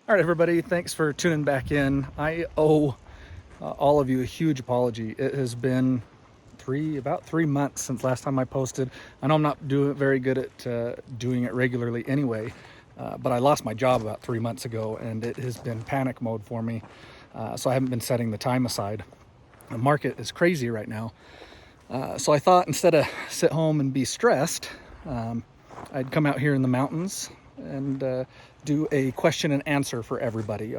All right, everybody, thanks for tuning back in. I owe all of you a huge apology. It has been about 3 months since last time I posted. I know I'm not doing very good at doing it regularly anyway, but I lost my job about 3 months ago, and it has been panic mode for me, so I haven't been setting the time aside. The market is crazy right now, so I thought instead of sit home and be stressed, I'd come out here in the mountains and do a question and answer for everybody.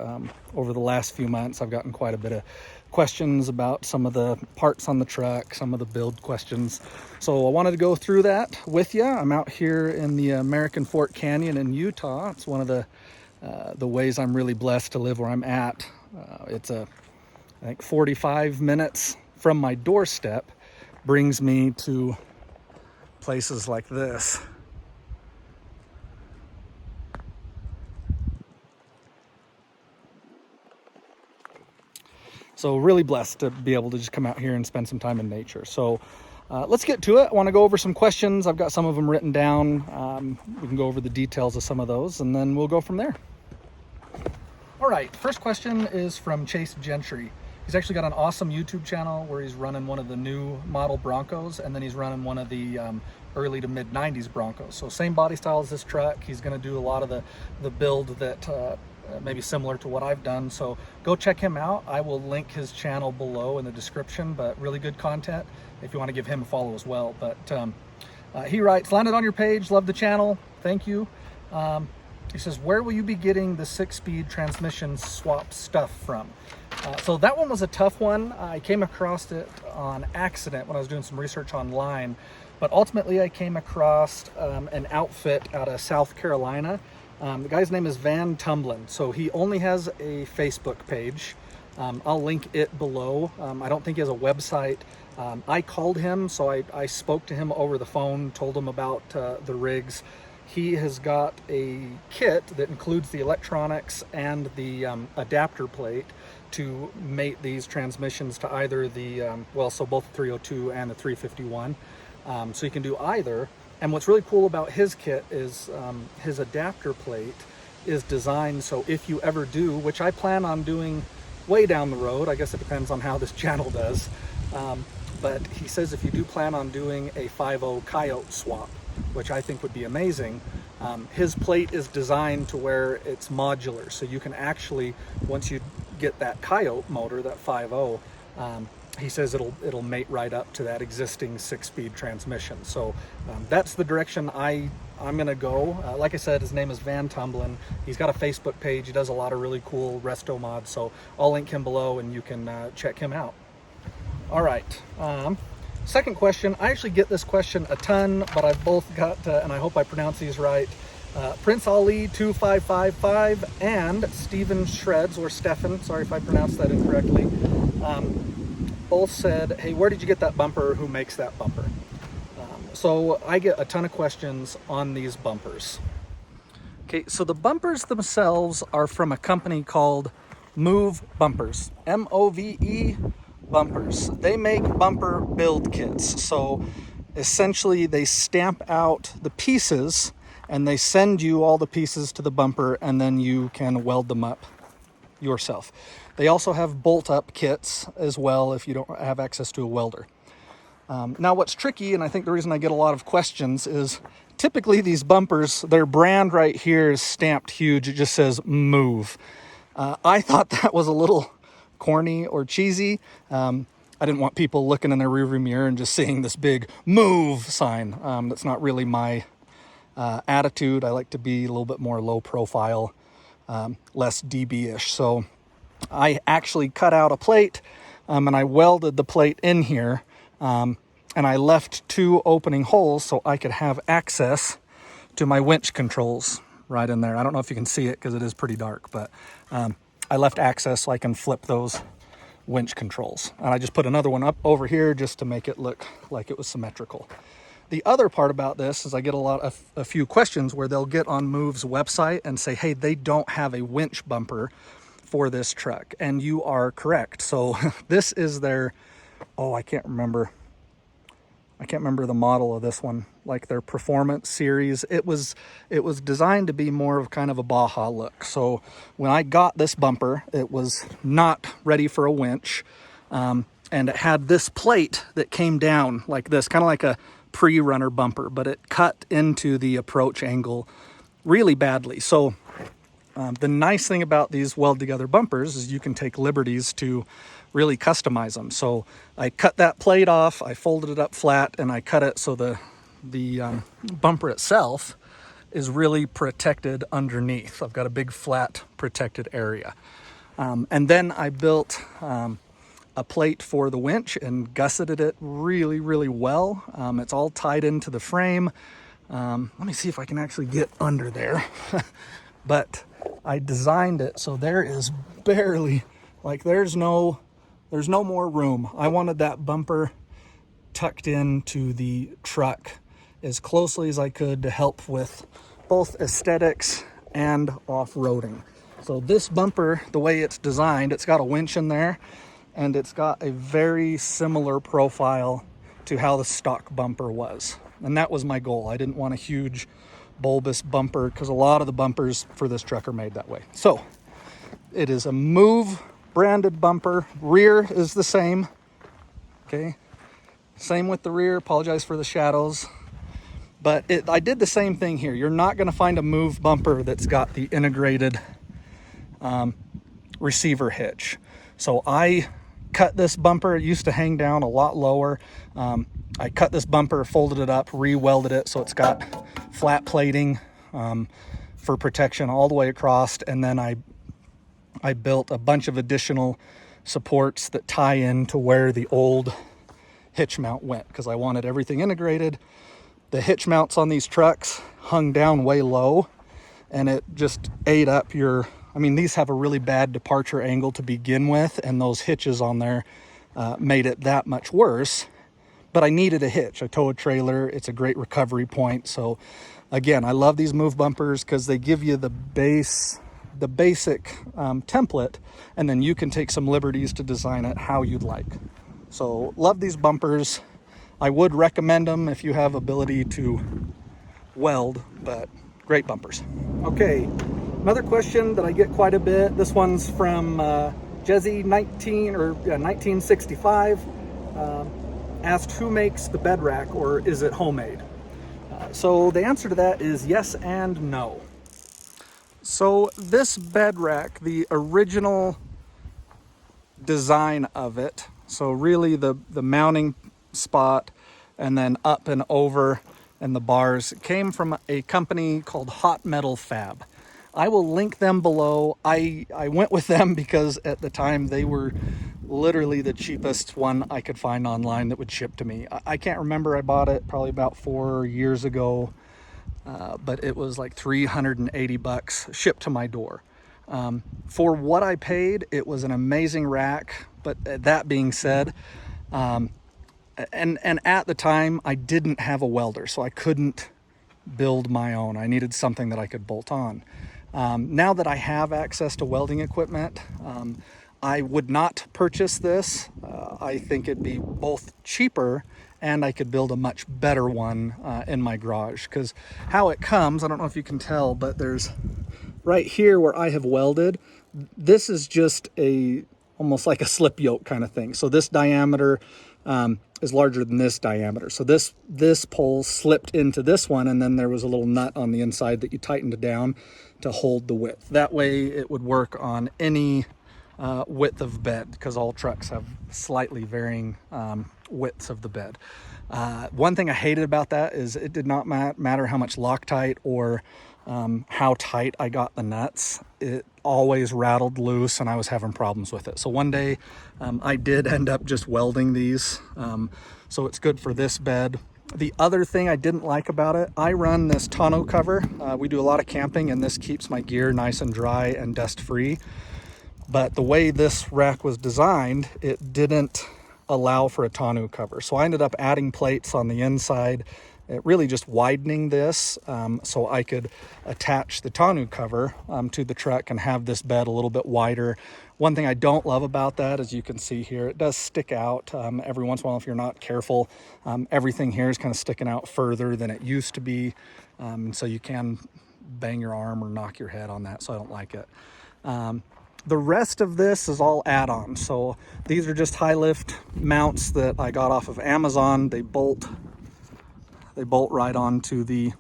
Over the last few months, I've gotten quite a bit of questions about some of the parts on the truck, some of the build questions. So I wanted to go through that with you. I'm out here in the American Fork Canyon in Utah. It's one of the ways I'm really blessed to live where I'm at. It's I think 45 minutes from my doorstep brings me to places like this. So really blessed to be able to just come out here and spend some time in nature. So let's get to it. I want to go over some questions. I've got some of them written down. We can go over the details of some of those, and then we'll go from there. All right, first question is from Chase Gentry. He's actually got an awesome YouTube channel where he's running one of the new model Broncos, and then he's running one of the early to mid 90s Broncos. So same body style as this truck. He's going to do a lot of the build that maybe similar to what I've done. So go check him out. I will link his channel below in the description, but really good content if you want to give him a follow as well. But he writes, landed on your page, love the channel, thank you. He says, where will you be getting the 6-speed transmission swap stuff from? So that one was a tough one. I came across it on accident when I was doing some research online, but ultimately I came across an outfit out of South Carolina. The guy's name is Van Tumblin, so he only has a Facebook page. I'll link it below. I don't think he has a website. I called him, so I spoke to him over the phone, told him about the rigs. He has got a kit that includes the electronics and the adapter plate to mate these transmissions to either the, so both the 302 and the 351. So you can do either. And what's really cool about his kit is his adapter plate is designed so if you ever do, which I plan on doing way down the road, I guess it depends on how this channel does, but he says if you do plan on doing a 5.0 Coyote swap, which I think would be amazing, his plate is designed to where it's modular. So you can actually, once you get that Coyote motor, that 5.0, he says it'll mate right up to that existing 6-speed transmission. So that's the direction I'm gonna go. Like I said, his name is Van Tumblin. He's got a Facebook page. He does a lot of really cool resto mods. So I'll link him below and you can check him out. All right. Second question. I actually get this question a ton, but I've both got, and I hope I pronounce these right, Prince Ali 2555 and Steven Shreds, or Stefan, sorry if I pronounced that incorrectly, both said, hey, where did you get that bumper? Who makes that bumper? So I get a ton of questions on these bumpers. Okay, so the bumpers themselves are from a company called Move Bumpers, M-O-V-E Bumpers. They make bumper build kits. So essentially they stamp out the pieces and they send you all the pieces to the bumper, and then you can weld them up yourself. They also have bolt-up kits as well if you don't have access to a welder. Now what's tricky, and I think the reason I get a lot of questions, is typically these bumpers, their brand right here is stamped huge. It just says Move. I thought that was a little corny or cheesy. I didn't want people looking in their rearview mirror and just seeing this big Move sign. That's not really my attitude. I like to be a little bit more low profile, less DB-ish. So I actually cut out a plate and I welded the plate in here, and I left 2 opening holes so I could have access to my winch controls right in there. I don't know if you can see it because it is pretty dark, but I left access so I can flip those winch controls. And I just put another one up over here just to make it look like it was symmetrical. The other part about this is I get a few questions where they'll get on Move's website and say, hey, they don't have a winch bumper for this truck. And you are correct. So this is their, I can't remember. I can't remember the model of this one, like their Performance series. It was designed to be more of kind of a Baja look. So when I got this bumper, it was not ready for a winch. And it had this plate that came down like this, kind of like a pre-runner bumper, but it cut into the approach angle really badly. So the nice thing about these weld together bumpers is you can take liberties to really customize them. So I cut that plate off, I folded it up flat, and I cut it so the bumper itself is really protected underneath. I've got a big flat protected area. And then I built a plate for the winch and gusseted it really, really well. It's all tied into the frame. Let me see if I can actually get under there. But I designed it so there is barely, like there's no more room. I wanted that bumper tucked into the truck as closely as I could to help with both aesthetics and off-roading. So this bumper, the way it's designed, it's got a winch in there, and it's got a very similar profile to how the stock bumper was. And that was my goal. I didn't want a huge bulbous bumper because a lot of the bumpers for this truck are made that way. So it is a Move branded bumper. Rear is the same. Okay. Same with the rear. Apologize for the shadows. But I did the same thing here. You're not going to find a Move bumper that's got the integrated receiver hitch. So I cut this bumper. It used to hang down a lot lower. I cut this bumper, folded it up, re-welded it so it's got flat plating for protection all the way across. And then I built a bunch of additional supports that tie into where the old hitch mount went because I wanted everything integrated. The hitch mounts on these trucks hung down way low, and it just ate up these have a really bad departure angle to begin with, and those hitches on there made it that much worse. But I needed a hitch. I tow a trailer. It's a great recovery point. So again, I love these Move bumpers because they give you the basic template, and then you can take some liberties to design it how you'd like. So love these bumpers. I would recommend them if you have ability to weld, but great bumpers. Okay, another question that I get quite a bit. This one's from Jezzy 1965. Asked who makes the bed rack, or is it homemade? So the answer to that is yes and no. So this bed rack, the original design of it, so really the mounting spot and then up and over and the bars, came from a company called Hot Metal Fab. I will link them below. I went with them because at the time they were literally the cheapest one I could find online that would ship to me. I can't remember, I bought it probably about 4 years ago, but it was like $380 shipped to my door. For what I paid, it was an amazing rack. But that being said, and at the time I didn't have a welder, so I couldn't build my own. I needed something that I could bolt on. Now that I have access to welding equipment, I would not purchase this. I think it'd be both cheaper and I could build a much better one in my garage, because how it comes, I don't know if you can tell, but there's right here where I have welded, this is just almost like a slip yoke kind of thing. So this diameter is larger than this diameter. So this pole slipped into this one, and then there was a little nut on the inside that you tightened down to hold the width. That way it would work on any width of bed, because all trucks have slightly varying widths of the bed. One thing I hated about that is it did not matter how much Loctite or how tight I got the nuts. It always rattled loose and I was having problems with it. So one day I did end up just welding these. So it's good for this bed. The other thing I didn't like about it, I run this tonneau cover. We do a lot of camping, and this keeps my gear nice and dry and dust free. But the way this rack was designed, it didn't allow for a tonneau cover. So I ended up adding plates on the inside really just widening this so I could attach the tonneau cover to the truck and have this bed a little bit wider. One thing I don't love about that, as you can see here, it does stick out every once in a while if you're not careful. Everything here is kind of sticking out further than it used to be, so you can bang your arm or knock your head on that, so I don't like it. The rest of this is all add-ons. So these are just high lift mounts that I got off of Amazon. They bolt right onto the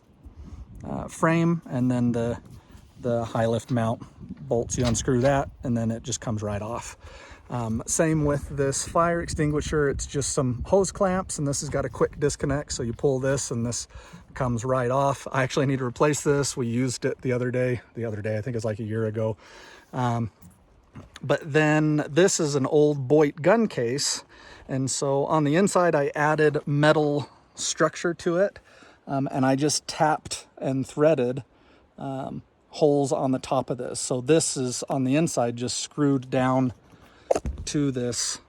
frame, and then the high lift mount bolts, you unscrew that, and then it just comes right off. Same with this fire extinguisher. It's just some hose clamps, and this has got a quick disconnect, so you pull this and this comes right off. I actually need to replace this. We used it the other day, I think it was like a year ago. But then this is an old Boyd gun case, and so on the inside I added metal structure to it, and I just tapped and threaded holes on the top of this. So this is on the inside just screwed down to this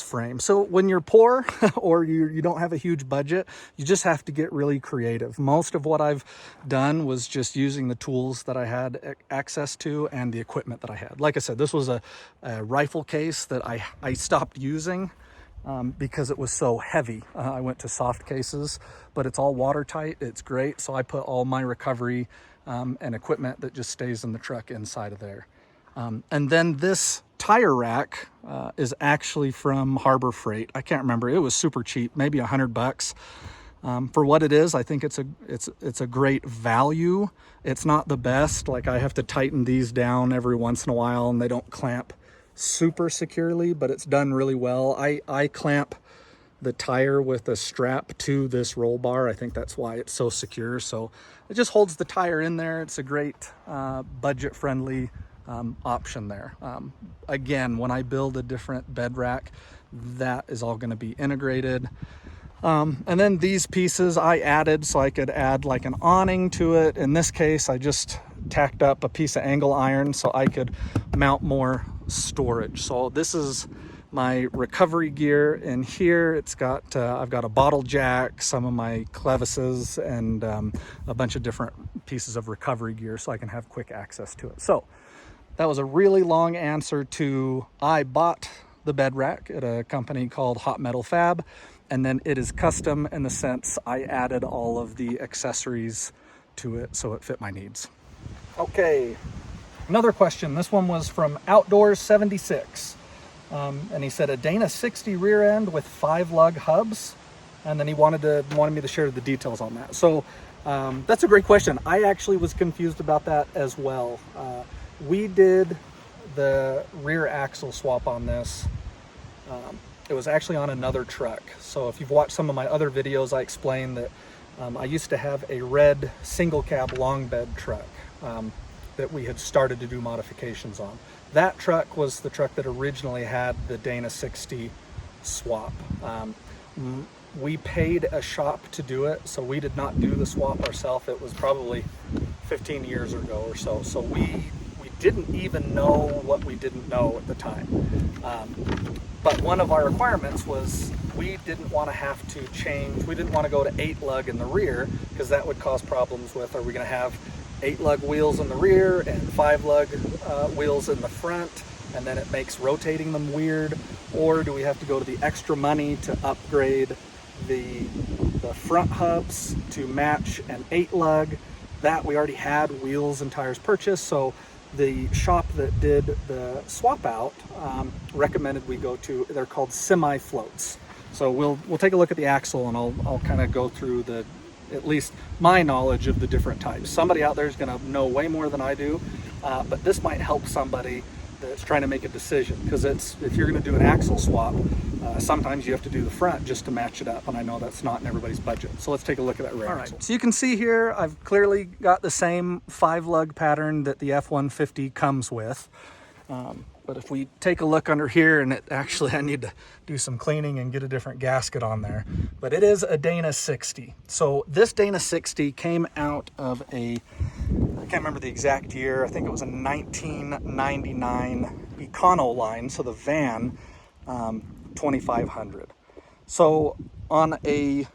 frame. So when you're poor or you don't have a huge budget, you just have to get really creative. Most of what I've done was just using the tools that I had access to and the equipment that I had. Like I said, this was a rifle case that I stopped using because it was so heavy. I went to soft cases, but it's all watertight. It's great. So I put all my recovery and equipment that just stays in the truck inside of there. And then this tire rack is actually from Harbor Freight. I can't remember. It was super cheap, maybe $100. For what it is, I think it's a great value. It's not the best. Like, I have to tighten these down every once in a while, and they don't clamp super securely, but it's done really well. I clamp the tire with a strap to this roll bar. I think that's why it's so secure. So it just holds the tire in there. It's a great budget-friendly option there. Again, when I build a different bed rack, that is all going to be integrated. And then these pieces I added so I could add like an awning to it. In this case, I just tacked up a piece of angle iron so I could mount more storage. So this is my recovery gear in here. It's got I've got a bottle jack, some of my clevises, and a bunch of different pieces of recovery gear so I can have quick access to it. So that was a really long answer to I bought the bed rack at a company called Hot Metal Fab, and then it is custom in the sense I added all of the accessories to it so it fit my needs. Okay, another question. This one was from Outdoors 76. And he said a Dana 60 rear end with 5 lug hubs, and then he wanted me to share the details on that. So that's a great question. I actually was confused about that as well. We did the rear axle swap on this. It was actually on another truck. So if you've watched some of my other videos, I explained that I used to have a red single cab long bed truck that we had started to do modifications on. That truck was the truck that originally had the Dana 60 swap. We paid a shop to do it, so we did not do the swap ourselves. It was probably 15 years ago or so. So we didn't even know what we didn't know at the time. But one of our requirements was we didn't want to have to change. We didn't want to go to 8 lug in the rear, because that would cause problems with, are we going to have 8 lug wheels in the rear and 5 lug wheels in the front, and then it makes rotating them weird? Or do we have to go to the extra money to upgrade the front hubs to match an 8 lug? That we already had wheels and tires purchased, so the shop that did the swap out recommended we go to, they're called semi floats. So we'll take a look at the axle, and I'll kind of go through at least my knowledge of the different types. Somebody out there is going to know way more than I do, but this might help somebody that's trying to make a decision, because if you're going to do an axle swap, sometimes you have to do the front just to match it up, and I know that's not in everybody's budget. So let's take a look at that rear axle. So you can see here I've clearly got the same 5 lug pattern that the F-150 comes with. But if we take a look under here, and I need to do some cleaning and get a different gasket on there, but it is a Dana 60. So this Dana 60 came out of I can't remember the exact year, I think it was a 1999 Econo line, so the van, 2500. So on a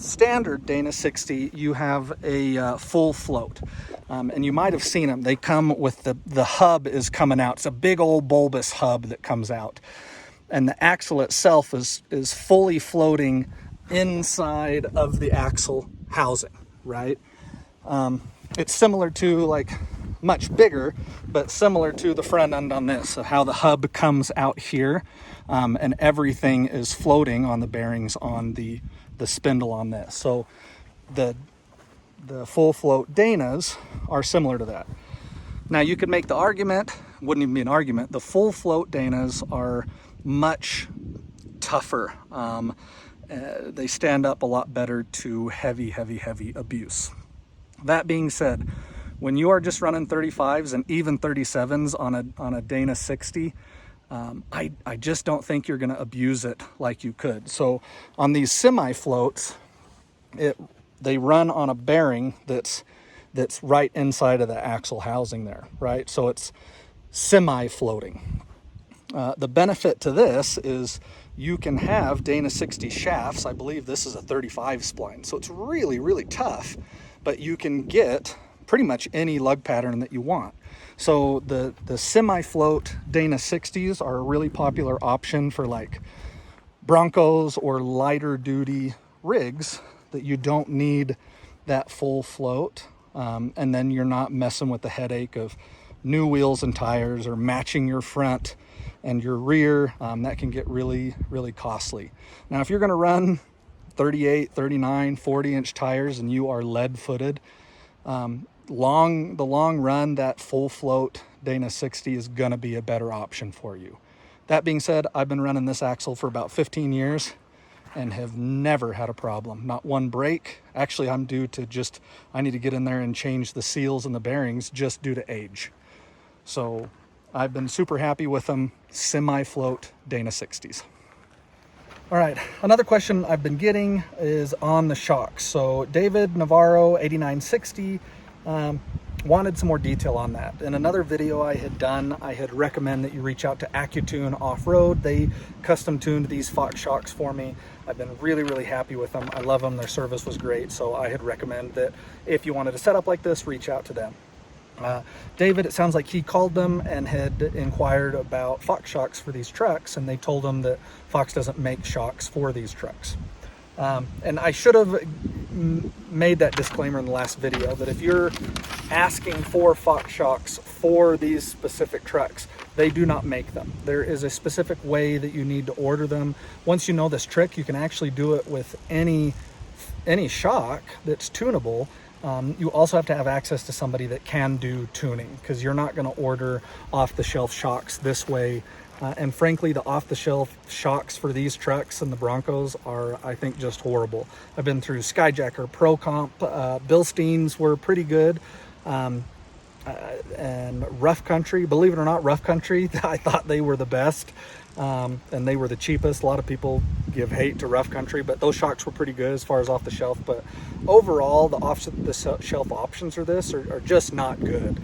standard Dana 60, you have a full float. And you might have seen them. They come with the hub is coming out. It's a big old bulbous hub that comes out. And the axle itself is fully floating inside of the axle housing, right? It's similar to, like, much bigger, but similar to the front end on this, so how the hub comes out here, and everything is floating on the bearings on the spindle on this. So the full float Danas are similar to that. Now you could make the argument, wouldn't even be an argument, the full float Danas are much tougher. They stand up a lot better to heavy abuse. That being said, when you are just running 35s and even 37s on a Dana 60, I just don't think you're going to abuse it like you could. So on these semi floats, they run on a bearing that's right inside of the axle housing there, right? So it's semi floating. The benefit to this is you can have Dana 60 shafts. I believe this is a 35 spline, so it's really tough, but you can get pretty much any lug pattern that you want. So the semi-float Dana 60s are a really popular option for like Broncos or lighter duty rigs that you don't need that full float, and then you're not messing with the headache of new wheels and tires or matching your front and your rear. That can get really costly. Now if you're going to run 38, 39, 40-inch tires and you are lead-footed, the long run, that full float Dana 60 is going to be a better option for you. That being said, I've been running this axle for about 15 years and have never had a problem. Not one break. Actually, I need to get in there and change the seals and the bearings just due to age. So I've been super happy with them, semi-float Dana 60s. All right, another question I've been getting is on the shocks. So David Navarro 8960 wanted some more detail on that. In another video I had done, I had recommend that you reach out to AccuTune Off-Road. They custom tuned these Fox shocks for me. I've been really happy with them. I love them. Their service was great. So I had recommend that if you wanted a setup like this, reach out to them. David, it sounds like he called them and had inquired about Fox shocks for these trucks, and they told him that Fox doesn't make shocks for these trucks. And I should have made that disclaimer in the last video that if you're asking for Fox shocks for these specific trucks, they do not make them. There is a specific way that you need to order them. Once you know this trick, you can actually do it with any shock that's tunable. You also have to have access to somebody that can do tuning, because you're not going to order off-the-shelf shocks this way. And frankly, the off-the-shelf shocks for these trucks and the Broncos are, I think, just horrible. I've been through Skyjacker, Pro Comp, Bilsteins were pretty good. And Rough Country, believe it or not, Rough Country, I thought they were the best. And they were the cheapest. A lot of people give hate to Rough Country, but those shocks were pretty good as far as off the shelf. But overall, the shelf options for this are just not good.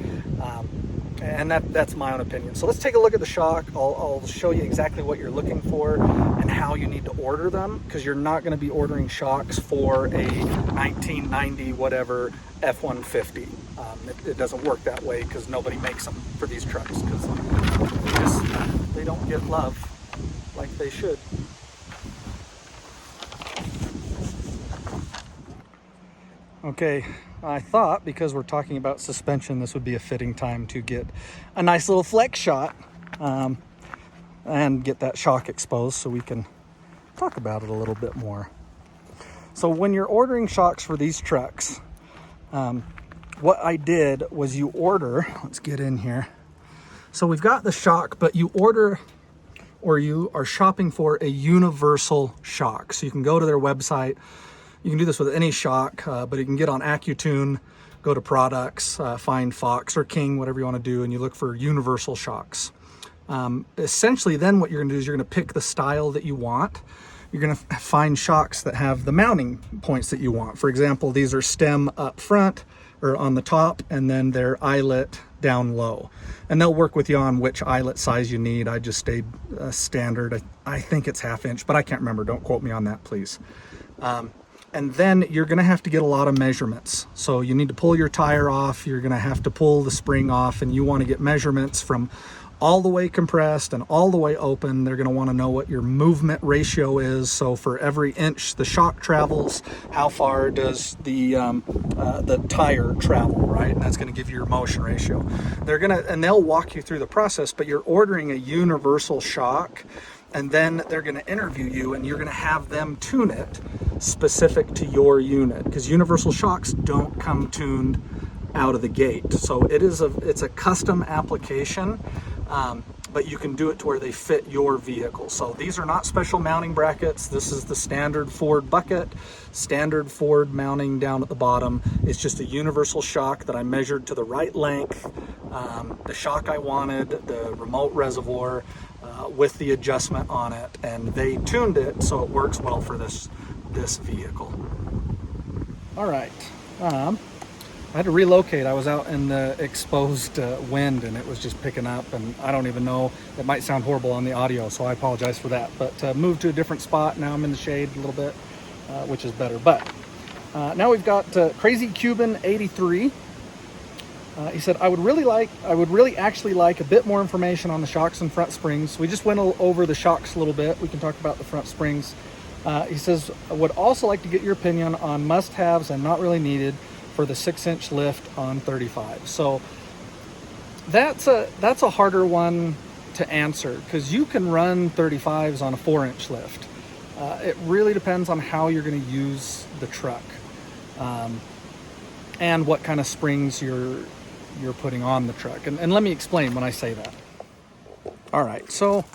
And that's my own opinion. So let's take a look at the shock. I'll show you exactly what you're looking for and how you need to order them, because you're not going to be ordering shocks for a 1990 whatever F-150. It doesn't work that way, because nobody makes them for these trucks, because they don't get love like they should. Okay, I thought because we're talking about suspension, this would be a fitting time to get a nice little flex shot and get that shock exposed so we can talk about it a little bit more. So when you're ordering shocks for these trucks, what I did was you order, let's get in here. So we've got the shock, but you order, or you are shopping for a universal shock. So you can go to their website. You can do this with any shock, but you can get on AccuTune, go to products, find Fox or King, whatever you want to do, and you look for universal shocks. Essentially, then what you're going to do is you're going to pick the style that you want. You're going to find shocks that have the mounting points that you want. For example, these are stem up front or on the top, and then they're eyelet down low. And they'll work with you on which eyelet size you need. I just stayed standard. I think it's 1/2 inch, but I can't remember. Don't quote me on that, please. And then you're going to have to get a lot of measurements. So you need to pull your tire off, you're going to have to pull the spring off, and you want to get measurements from all the way compressed and all the way open. They're going to want to know what your movement ratio is. So for every inch the shock travels, how far does the tire travel, right? And that's going to give you your motion ratio. They'll walk you through the process, but you're ordering a universal shock, and then they're going to interview you, and you're going to have them tune it specific to your unit, because universal shocks don't come tuned out of the gate. So it's a custom application, but you can do it to where they fit your vehicle. So these are not special mounting brackets. This is the standard Ford bucket, standard Ford mounting down at the bottom. It's just a universal shock that I measured to the right length, the shock I wanted, the remote reservoir, with the adjustment on it, and they tuned it so it works well for this vehicle. All right. I had to relocate. I was out in the exposed wind, and it was just picking up, and I don't even know, it might sound horrible on the audio, so I apologize for that. But moved to a different spot. Now I'm in the shade a little bit, which is better. But now we've got Crazy Cuban 83. He said, I would really actually like a bit more information on the shocks and front springs. We just went over the shocks a little bit. We can talk about the front springs. He says, I would also like to get your opinion on must-haves and not really needed for the 6-inch lift on 35. So that's a harder one to answer, because you can run 35s on a 4-inch lift. It really depends on how you're going to use the truck, and what kind of springs you're putting on the truck. And let me explain when I say that. All right, so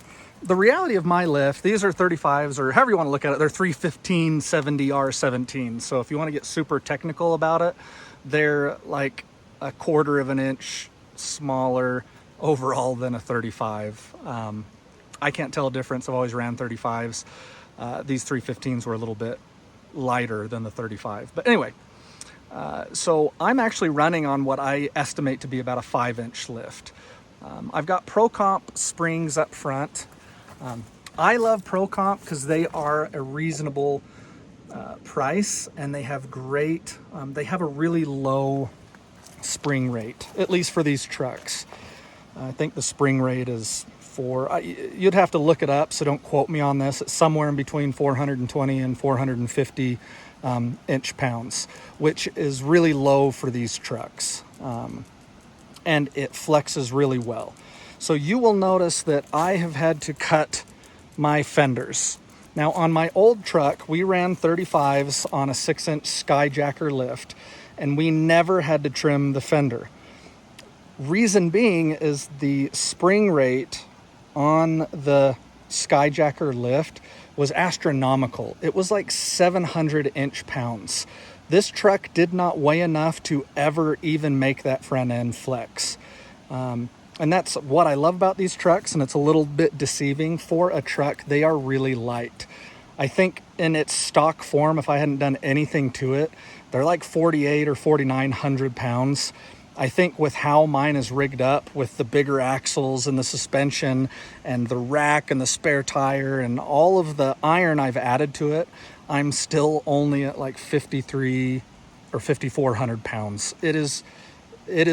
the reality of my lift, these are 35s, or however you want to look at it, they're 315 70R17. So if you want to get super technical about it, they're like a 1/4 of an inch smaller overall than a 35. I can't tell a difference. I've always ran 35s. These 315s were a little bit lighter than the 35. But anyway, so I'm actually running on what I estimate to be about a 5-inch lift. I've got Pro Comp springs up front. I love Pro Comp because they are a reasonable price, and they have they have a really low spring rate, at least for these trucks. I think the spring rate is you'd have to look it up, so don't quote me on this. It's somewhere in between 420 and 450 inch-pounds, which is really low for these trucks. And it flexes really well. So you will notice that I have had to cut my fenders. Now on my old truck, we ran 35s on a 6-inch Skyjacker lift, and we never had to trim the fender. Reason being is the spring rate on the Skyjacker lift was astronomical. It was like 700 inch-pounds. This truck did not weigh enough to ever even make that front end flex. And that's what I love about these trucks, and it's a little bit deceiving. For a truck, they are really light. I think in its stock form, if I hadn't done anything to it, they're like 4,800 or 4,900 pounds. I think with how mine is rigged up with the bigger axles and the suspension and the rack and the spare tire and all of the iron I've added to it, I'm still only at like 5,300 or 5,400 pounds. It is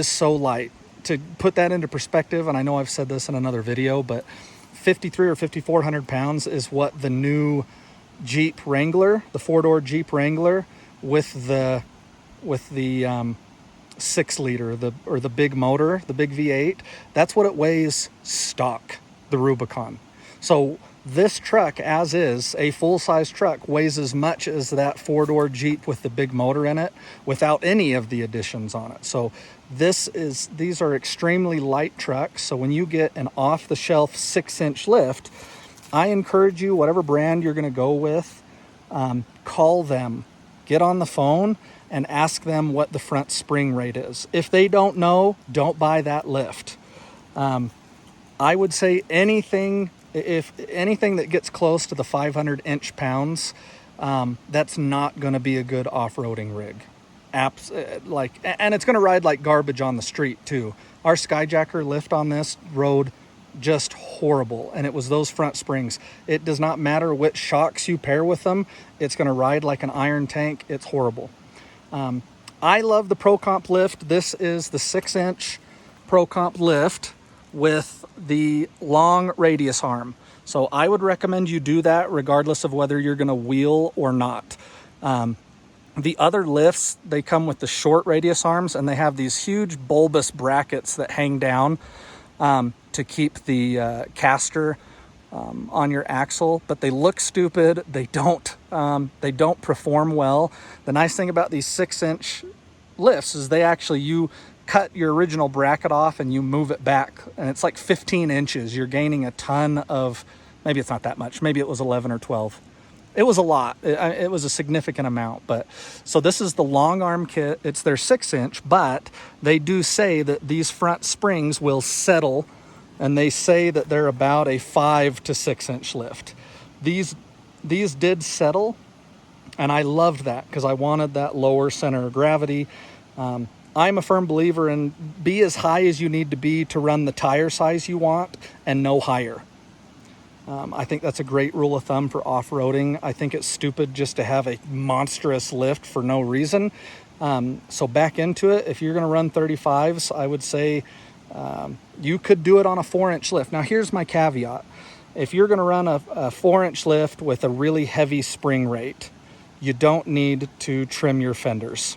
so light. To put that into perspective, and I know I've said this in another video, but 5,300 or 5,400 pounds is what the new Jeep Wrangler, the 4-door Jeep Wrangler with the 6-liter, or the big motor, the big V8, that's what it weighs stock, the Rubicon. So this truck, as is, a full-size truck, weighs as much as that 4-door Jeep with the big motor in it without any of the additions on it. So these are extremely light trucks. So when you get an off-the-shelf 6-inch lift, I encourage you, whatever brand you're going to go with, call them, get on the phone, and ask them what the front spring rate is. If they don't know, don't buy that lift. I would say anything that gets close to the 500 inch-pounds, that's not going to be a good off-roading rig. And it's going to ride like garbage on the street too. Our Skyjacker lift on this rode just horrible. And it was those front springs. It does not matter which shocks you pair with them. It's going to ride like an iron tank. It's horrible. I love the Pro Comp lift. This is the 6-inch Pro Comp lift with the long radius arm. So I would recommend you do that regardless of whether you're going to wheel or not. The other lifts, they come with the short radius arms, and they have these huge bulbous brackets that hang down to keep the caster on your axle, but they look stupid. They don't perform well. The nice thing about these 6-inch lifts is you cut your original bracket off and you move it back, and it's like 15 inches. You're gaining a ton of, maybe it's not that much, maybe it was 11 or 12. It was a lot. It was a significant amount. But so this is the long arm kit. It's their 6-inch, but they do say that these front springs will settle, and they say that they're about a 5 to 6-inch lift. These did settle, and I loved that because I wanted that lower center of gravity. I'm a firm believer in be as high as you need to be to run the tire size you want, and no higher. I think that's a great rule of thumb for off-roading. I think it's stupid just to have a monstrous lift for no reason. So back into it. If you're going to run 35s, I would say you could do it on a 4-inch lift. Now, here's my caveat. If you're going to run a 4-inch lift with a really heavy spring rate, you don't need to trim your fenders.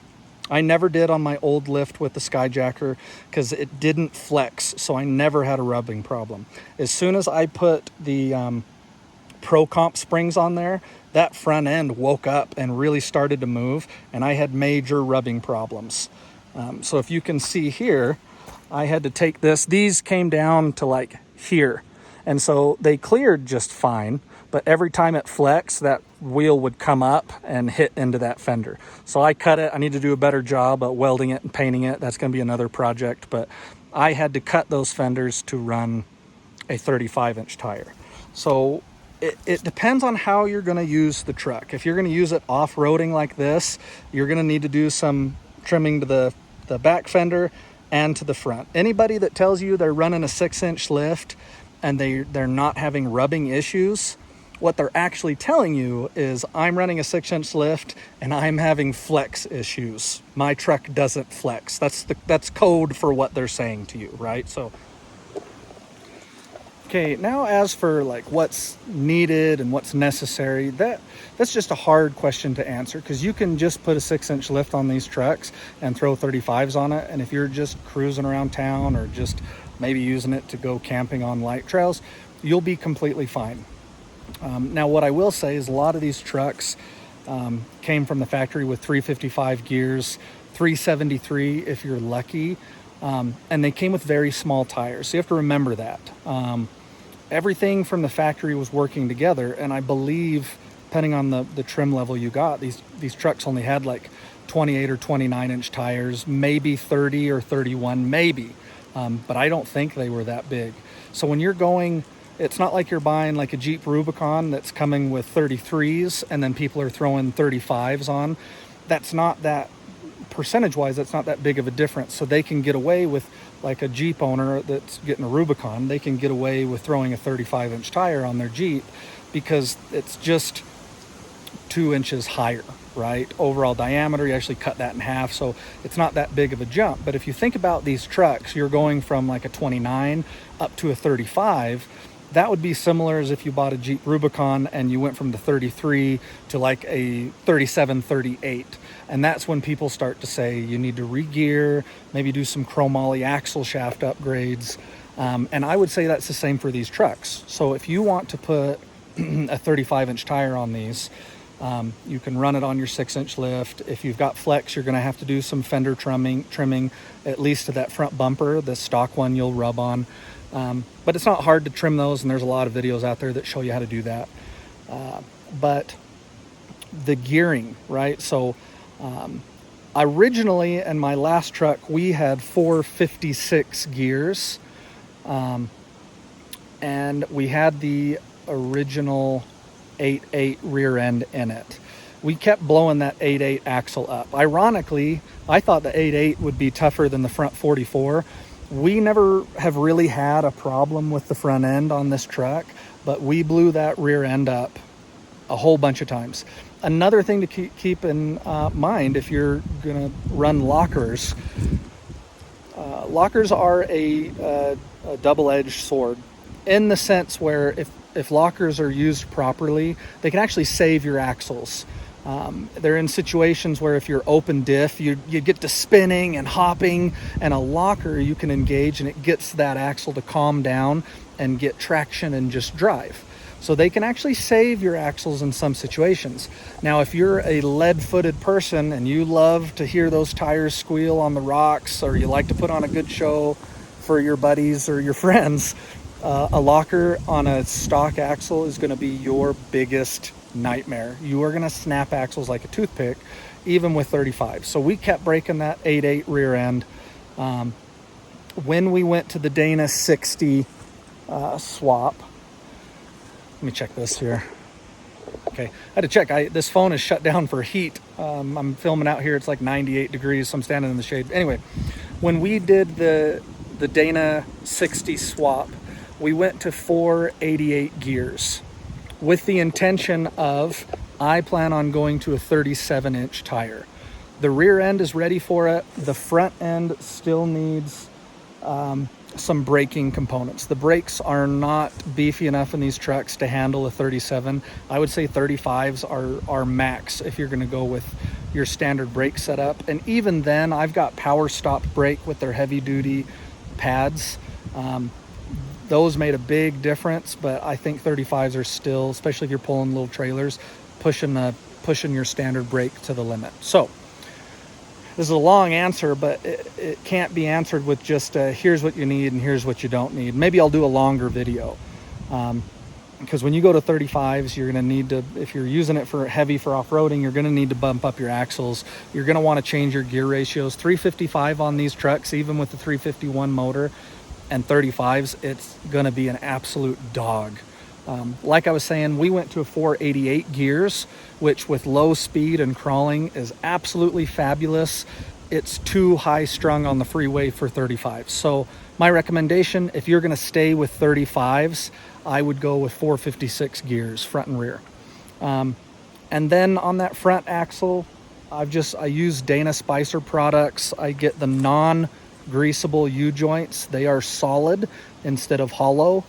I never did on my old lift with the Skyjacker because it didn't flex, so I never had a rubbing problem. As soon as I put the Pro Comp springs on there, that front end woke up and really started to move, and I had major rubbing problems. So if you can see here, I had to take this. These came down to like here, and so they cleared just fine, but every time it flexed, that wheel would come up and hit into that fender. So I cut it. I need to do a better job at welding it and painting it. That's going to be another project, but I had to cut those fenders to run a 35-inch tire. So it depends on how you're going to use the truck. If you're going to use it off-roading like this, you're going to need to do some trimming to the back fender and to the front. Anybody that tells you they're running a 6-inch lift and they're not having rubbing issues, what they're actually telling you is, I'm running a 6-inch lift and I'm having flex issues. My truck doesn't flex. That's code for what they're saying to you, right? So, okay, now as for like what's needed and what's necessary, that's just a hard question to answer, because you can just put a 6-inch lift on these trucks and throw 35s on it, and if you're just cruising around town or just maybe using it to go camping on light trails, you'll be completely fine. Now, what I will say is a lot of these trucks came from the factory with 355 gears, 373 if you're lucky, and they came with very small tires. So you have to remember that. Everything from the factory was working together, and I believe, depending on the trim level you got, these trucks only had like 28 or 29-inch tires, maybe 30 or 31, maybe. But I don't think they were that big. So when you're going, it's not like you're buying like a Jeep Rubicon that's coming with 33s and then people are throwing 35s on. That's not that, percentage-wise, that's not that big of a difference. So they can get away with, like a Jeep owner that's getting a Rubicon, they can get away with throwing a 35-inch tire on their Jeep because it's just 2 inches higher, right? Overall diameter, you actually cut that in half, so it's not that big of a jump. But if you think about these trucks, you're going from like a 29 up to a 35. That would be similar as if you bought a Jeep Rubicon and you went from the 33 to like a 37, 38. And that's when people start to say you need to re-gear, maybe do some chromoly axle shaft upgrades. And I would say that's the same for these trucks. So if you want to put a 35-inch tire on these, you can run it on your 6-inch lift. If you've got flex, you're going to have to do some fender trimming, at least to that front bumper, the stock one you'll rub on. But it's not hard to trim those, and there's a lot of videos out there that show you how to do that. But the gearing, right? So originally in my last truck, we had 456 gears, and we had the original 8.8 rear end in it. We kept blowing that 8.8 axle up. Ironically, I thought the 8.8 would be tougher than the front 44. We never have really had a problem with the front end on this truck, but we blew that rear end up a whole bunch of times. Another thing to keep in mind if you're going to run lockers, lockers are a double-edged sword in the sense where if lockers are used properly, they can actually save your axles. They're in situations where if you're open diff, you get to spinning and hopping, and a locker you can engage and it gets that axle to calm down and get traction and just drive. So they can actually save your axles in some situations. Now, if you're a lead-footed person and you love to hear those tires squeal on the rocks, or you like to put on a good show for your buddies or your friends, a locker on a stock axle is going to be your biggest nightmare. You are going to snap axles like a toothpick, even with 35. So we kept breaking that 8.8 rear end. When we went to the Dana 60 swap, let me check this here. Okay, I had to check. This phone is shut down for heat. I'm filming out here. It's like 98 degrees, so I'm standing in the shade. Anyway, when we did the Dana 60 swap, we went to 488 gears with the intention of, I plan on going to a 37-inch tire. The rear end is ready for it. The front end still needs some braking components. The brakes are not beefy enough in these trucks to handle a 37. I would say 35s are max if you're going to go with your standard brake setup. And even then, I've got power stop brake with their heavy duty pads. Those made a big difference, but I think 35s are still, especially if you're pulling little trailers, pushing your standard brake to the limit. So this is a long answer, but it can't be answered with just here's what you need and here's what you don't need. Maybe I'll do a longer video, because when you go to 35s, you're going to need to, if you're using it for heavy for off-roading, you're going to need to bump up your axles. You're going to want to change your gear ratios. 355 on these trucks, even with the 351 motor, and 35s, it's going to be an absolute dog. Like I was saying, we went to a 488 gears, which with low speed and crawling is absolutely fabulous. It's too high strung on the freeway for 35s. So my recommendation, if you're going to stay with 35s, I would go with 456 gears, front and rear. And then on that front axle, I use Dana Spicer products. I get the non-greasable U-joints. They are solid instead of hollow.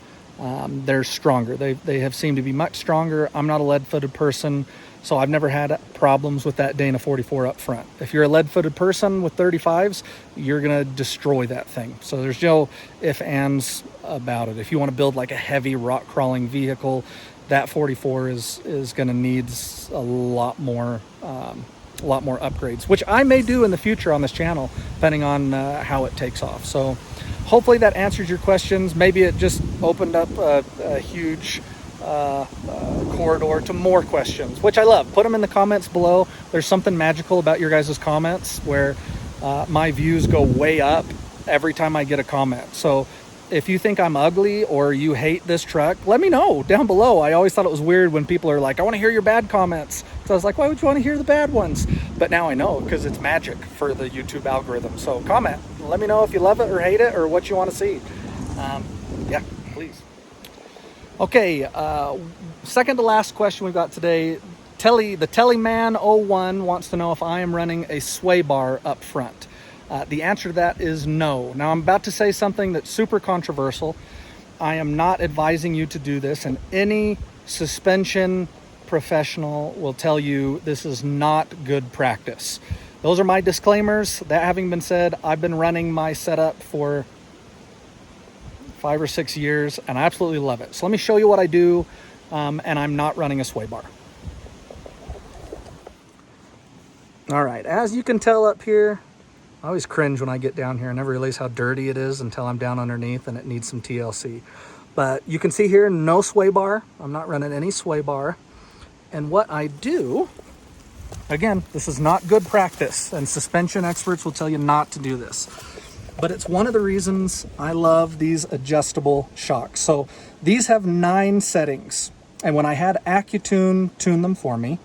They're stronger. They have seemed to be much stronger. I'm not a lead-footed person, so I've never had problems with that Dana 44 up front. If you're a lead-footed person with 35s, you're going to destroy that thing. So there's no ifs, ands about it. If you want to build like a heavy rock crawling vehicle, that 44 is going to need a lot more upgrades, which I may do in the future on this channel, depending on how it takes off. So hopefully that answers your questions. Maybe it just opened up a huge corridor to more questions, which I love. Put them in the comments below. There's something magical about your guys' comments where my views go way up every time I get a comment. So if you think I'm ugly or you hate this truck, let me know down below. I always thought it was weird when people are like, I want to hear your bad comments. So I was like, why would you want to hear the bad ones? But now I know, because it's magic for the YouTube algorithm. So comment. Let me know if you love it or hate it or what you want to see. Yeah, please. Okay, second to last question we've got today. The Tellyman 01 wants to know if I am running a sway bar up front. The answer to that is no. Now, I'm about to say something that's super controversial. I am not advising you to do this, and any suspension professional will tell you this is not good practice. Those are my disclaimers. That having been said, I've been running my setup for 5 or 6 years, and I absolutely love it. So let me show you what I do, and I'm not running a sway bar. All right, as you can tell up here, I always cringe when I get down here. I never realize how dirty it is until I'm down underneath and it needs some TLC. But you can see here, no sway bar. I'm not running any sway bar. And what I do, again, this is not good practice, and suspension experts will tell you not to do this. But it's one of the reasons I love these adjustable shocks. So these have 9 settings. And when I had AccuTune tune them for me,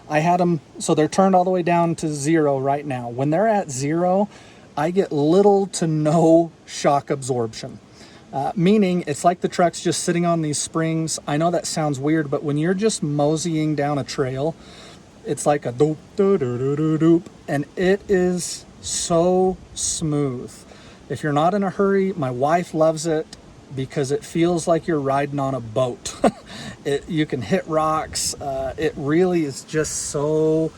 I had them, so they're turned all the way down to 0 right now. When they're at 0, I get little to no shock absorption. Meaning it's like the truck's just sitting on these springs. I know that sounds weird, but when you're just moseying down a trail, it's like a doop, doop, doop, doop, doop, and it is so smooth. If you're not in a hurry, my wife loves it because it feels like you're riding on a boat. You can hit rocks. It really is just so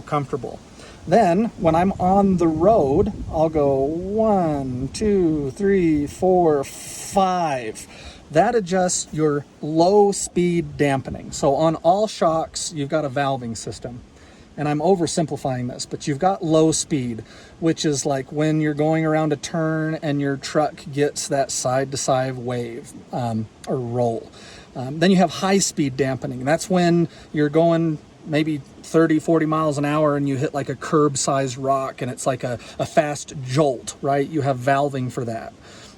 comfortable. Then when I'm on the road, I'll go 1, 2, 3, 4, 5. That adjusts your low speed dampening. So on all shocks, you've got a valving system. And I'm oversimplifying this, but you've got low speed, which is like when you're going around a turn and your truck gets that side to side wave or roll. Then you have high speed dampening. That's when you're going maybe 30, 40 miles an hour and you hit like a curb sized rock and it's like a fast jolt, right? You have valving for that.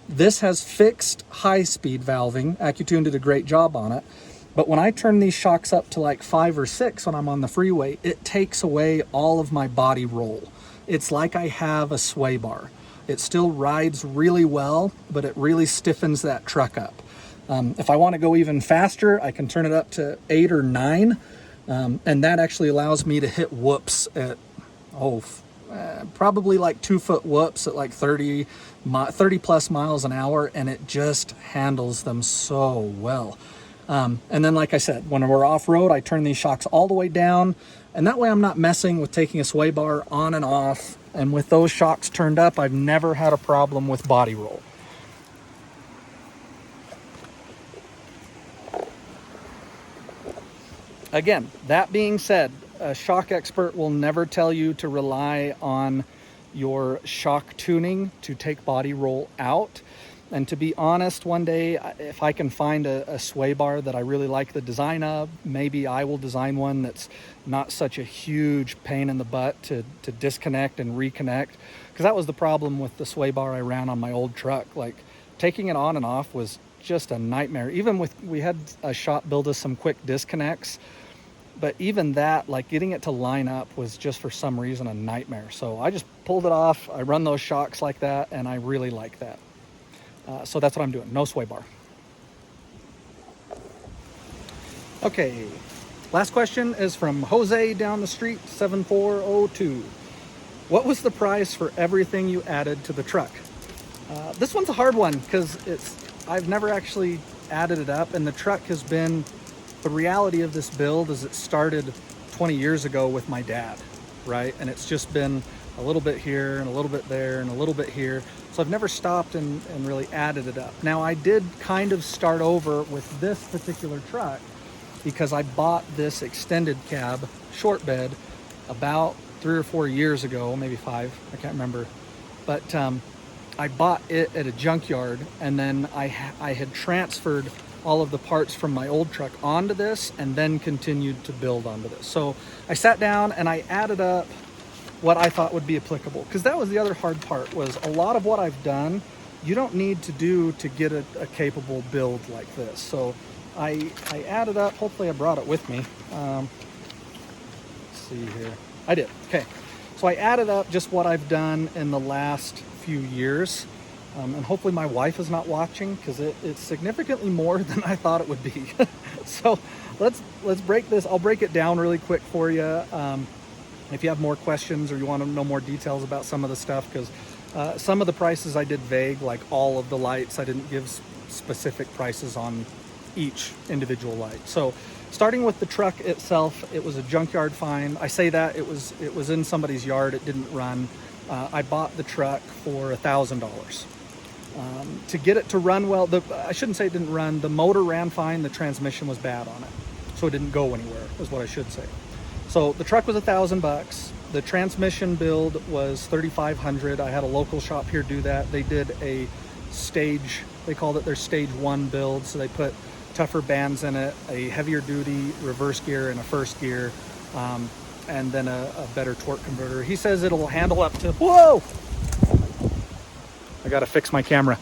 This has fixed high speed valving. AccuTune did a great job on it. But when I turn these shocks up to like 5 or 6 when I'm on the freeway, it takes away all of my body roll. It's like I have a sway bar. It still rides really well, but it really stiffens that truck up. If I want to go even faster, I can turn it up to 8 or 9. And that actually allows me to hit whoops at, probably like 2-foot whoops at like 30 plus miles an hour. And it just handles them so well. And then, like I said, when we're off road, I turn these shocks all the way down. And that way I'm not messing with taking a sway bar on and off. And with those shocks turned up, I've never had a problem with body roll. Again, that being said, a shock expert will never tell you to rely on your shock tuning to take body roll out. And to be honest, one day, if I can find a sway bar that I really like the design of, maybe I will design one that's not such a huge pain in the butt to disconnect and reconnect. Because that was the problem with the sway bar I ran on my old truck. Like, taking it on and off was just a nightmare. Even we had a shop build us some quick disconnects. But even that, like getting it to line up was just for some reason a nightmare. So I just pulled it off. I run those shocks like that, and I really like that. So that's what I'm doing. No sway bar. Okay. Last question is from Jose down the street, 7402. What was the price for everything you added to the truck? This one's a hard one because I've never actually added it up, and the truck has been. The reality of this build is it started 20 years ago with my dad, right? And it's just been a little bit here and a little bit there and a little bit here. So I've never stopped and really added it up. Now I did kind of start over with this particular truck because I bought this extended cab short bed about 3 or 4 years ago, maybe 5, I can't remember. But I bought it at a junkyard, and then I had transferred all of the parts from my old truck onto this and then continued to build onto this. So I sat down and I added up what I thought would be applicable, because that was the other hard part, was a lot of what I've done you don't need to do to get a capable build like this. So I added up, hopefully I brought it with me. Let's see here. I did, okay. So I added up just what I've done in the last few years. And hopefully my wife is not watching, because it's significantly more than I thought it would be. So let's break this. I'll break it down really quick for you. If you have more questions or you want to know more details about some of the stuff, because some of the prices I did vague, like all of the lights. I didn't give specific prices on each individual light. So starting with the truck itself, it was a junkyard find. I say that it was in somebody's yard. It didn't run. I bought the truck for $1,000. To get it to run well, I shouldn't say it didn't run. The motor ran fine. The transmission was bad on it, so it didn't go anywhere, is what I should say. So the truck was $1,000. The transmission build was $3,500. I had a local shop here do that. They did a stage, they called it their stage 1 build. So they put tougher bands in it, a heavier duty reverse gear and a first gear, and then a better torque converter. He says it'll handle up to, whoa! I gotta fix my camera.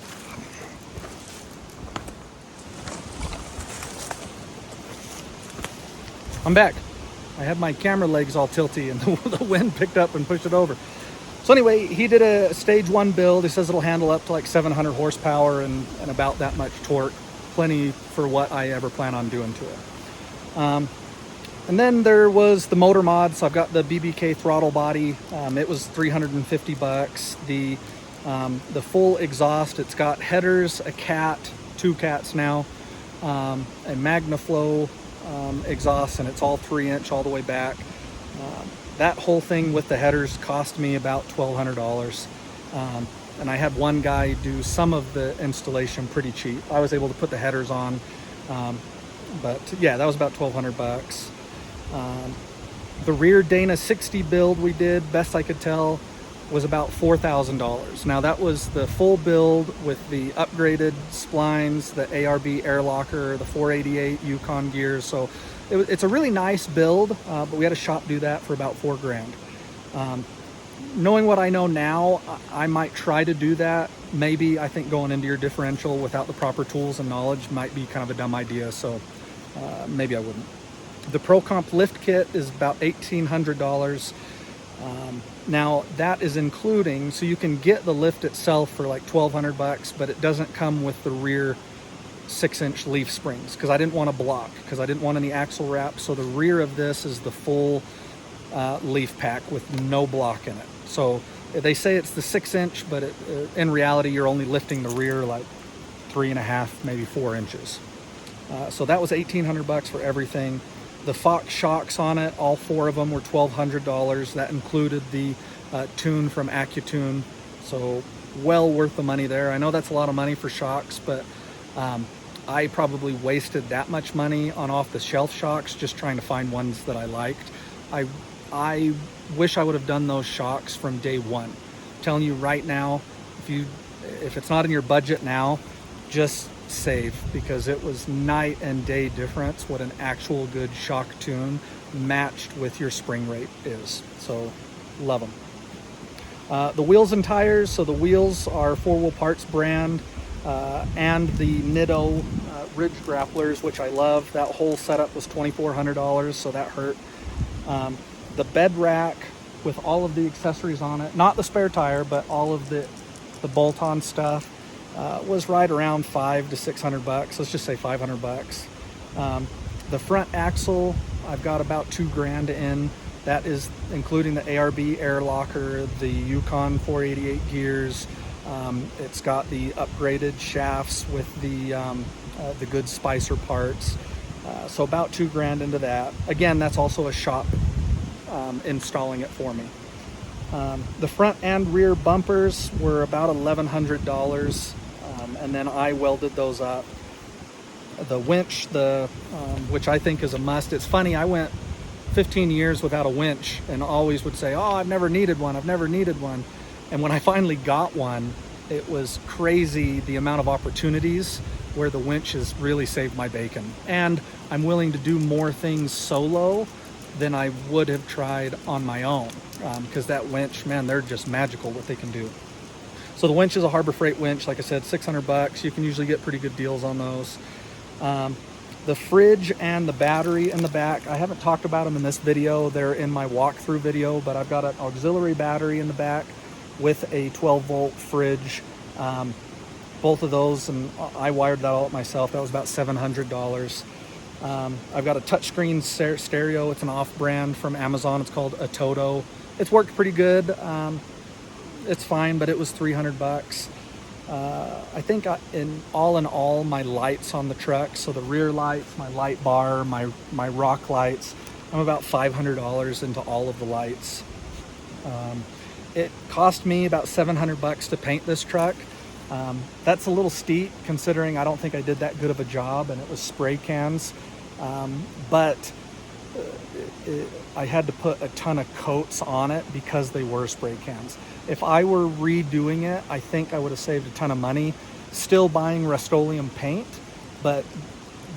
I'm back. I had my camera legs all tilty and the wind picked up and pushed it over. So So anyway, he did a stage 1 build. He says it'll handle up to like 700 horsepower and about that much torque. Plenty for what I ever plan on doing to it. And then there was the motor mod. So I've got the BBK throttle body. It was $350. The full exhaust, it's got headers, a cat, 2 cats now, a MagnaFlow exhaust, and it's all 3-inch all the way back. That whole thing with the headers cost me about $1,200. And I had one guy do some of the installation pretty cheap. I was able to put the headers on, but yeah, that was about $1,200. The rear Dana 60 build we did, best I could tell, was about $4,000. Now that was the full build with the upgraded splines, the ARB air locker, the 488 Yukon gears. So it's a really nice build, but we had a shop do that for about $4,000. Knowing what I know now, I might try to do that. Maybe I think going into your differential without the proper tools and knowledge might be kind of a dumb idea. So maybe I wouldn't. The Pro Comp lift kit is about $1,800. Now that is including, so you can get the lift itself for like $1,200, but it doesn't come with the rear 6-inch leaf springs because I didn't want to block, because I didn't want any axle wrap. So the rear of this is the full leaf pack with no block in it. So they say it's the 6-inch, but in reality, you're only lifting the rear like 3.5, maybe 4 inches. So that was $1,800 for everything. The Fox shocks on it, all 4 of them were $1,200. That included the tune from AccuTune. So well worth the money there. I know that's a lot of money for shocks, but I probably wasted that much money on off-the-shelf shocks just trying to find ones that I liked. I wish I would have done those shocks from day one. I'm telling you right now, if it's not in your budget now, just save, because it was night and day difference what an actual good shock tune matched with your spring rate is. So love them. The wheels and tires, so the wheels are 4-Wheel Parts brand, and the Nitto Ridge grapplers, which I love. That whole setup was $2,400, so that hurt. The bed rack with all of the accessories on it, not the spare tire, but all of the bolt-on stuff, was right around $500 to $600. Let's just say $500. The front axle, I've got about $2,000 in. That is including the ARB air locker, the Yukon 488 gears. It's got the upgraded shafts with the good Spicer parts. So about $2,000 into that. Again, that's also a shop installing it for me. The front and rear bumpers were about $1,100, and then I welded those up. The winch, which I think is a must. It's funny, I went 15 years without a winch and always would say, oh, I've never needed one. And when I finally got one, it was crazy the amount of opportunities where the winch has really saved my bacon. And I'm willing to do more things solo than I would have tried on my own, because that winch, man, they're just magical what they can do. So the winch is a Harbor Freight winch, like I said, $600. You can usually get pretty good deals on those. The fridge and the battery in the back, I haven't talked about them in this video. They're in my walkthrough video, but I've got an auxiliary battery in the back with a 12-volt fridge. Both of those, and I wired that all up myself. That was about $700. I've got a touchscreen stereo. It's an off-brand from Amazon. It's called a Toto. It's worked pretty good. It's fine, but it was $300. I think in all, my lights on the truck, so the rear lights, my light bar, my rock lights, I'm about $500 into all of the lights. It cost me about $700 to paint this truck. That's a little steep considering I don't think I did that good of a job, and it was spray cans. But I had to put a ton of coats on it because they were spray cans. If I were redoing it, I think I would have saved a ton of money, still buying Rust-Oleum paint, but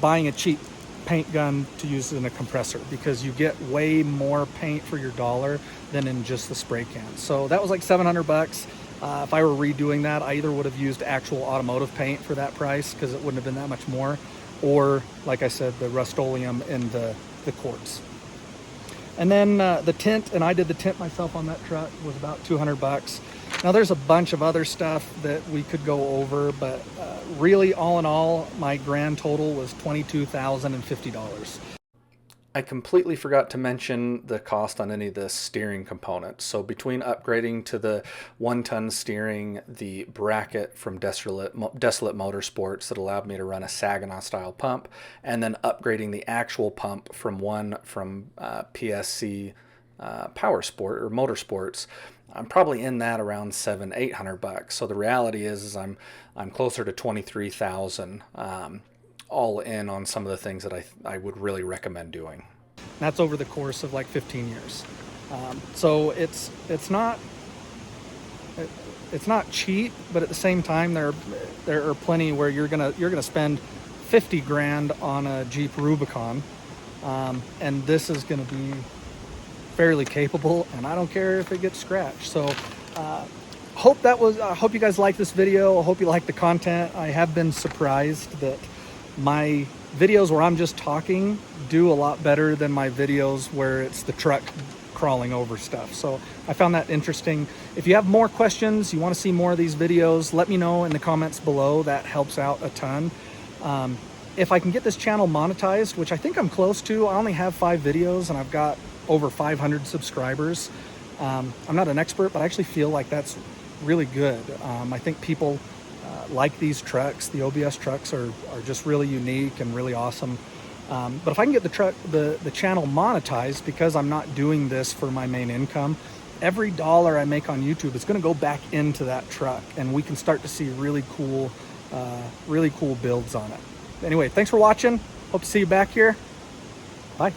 buying a cheap paint gun to use in a compressor, because you get way more paint for your dollar than in just the spray can. So that was like $700. If I were redoing that, I either would have used actual automotive paint for that price, because it wouldn't have been that much more, or like I said, the Rust-Oleum in the quartz. And then the tint, and I did the tint myself on that truck, was about $200. Now there's a bunch of other stuff that we could go over, but really all in all, my grand total was $22,050. I completely forgot to mention the cost on any of the steering components. So between upgrading to the 1-ton steering, the bracket from Desolate Motorsports that allowed me to run a Saginaw style pump, and then upgrading the actual pump from PSC Power Sport or Motorsports, I'm probably in that around $700-800. So the reality is I'm closer to 23,000. All in on some of the things that I would really recommend doing. That's over the course of like 15 years. So it's not cheap, but at the same time there are plenty where you're gonna spend 50 grand on a Jeep Rubicon, and this is gonna be fairly capable, and I don't care if it gets scratched. So I hope you guys like this video. I hope you like the content. I have been surprised that my videos where I'm just talking do a lot better than my videos where it's the truck crawling over stuff. So I found that interesting. If you have more questions, you want to see more of these videos, let me know in the comments below. That helps out a ton. If I can get this channel monetized, which I think I'm close to, I only have 5 videos and I've got over 500 subscribers. I'm not an expert, but I actually feel like that's really good. I think people like these trucks. The OBS trucks are just really unique and really awesome. But if I can get the channel monetized, because I'm not doing this for my main income, every dollar I make on YouTube is going to go back into that truck, and we can start to see really cool builds on it. Anyway, thanks for watching. Hope to see you back here. Bye.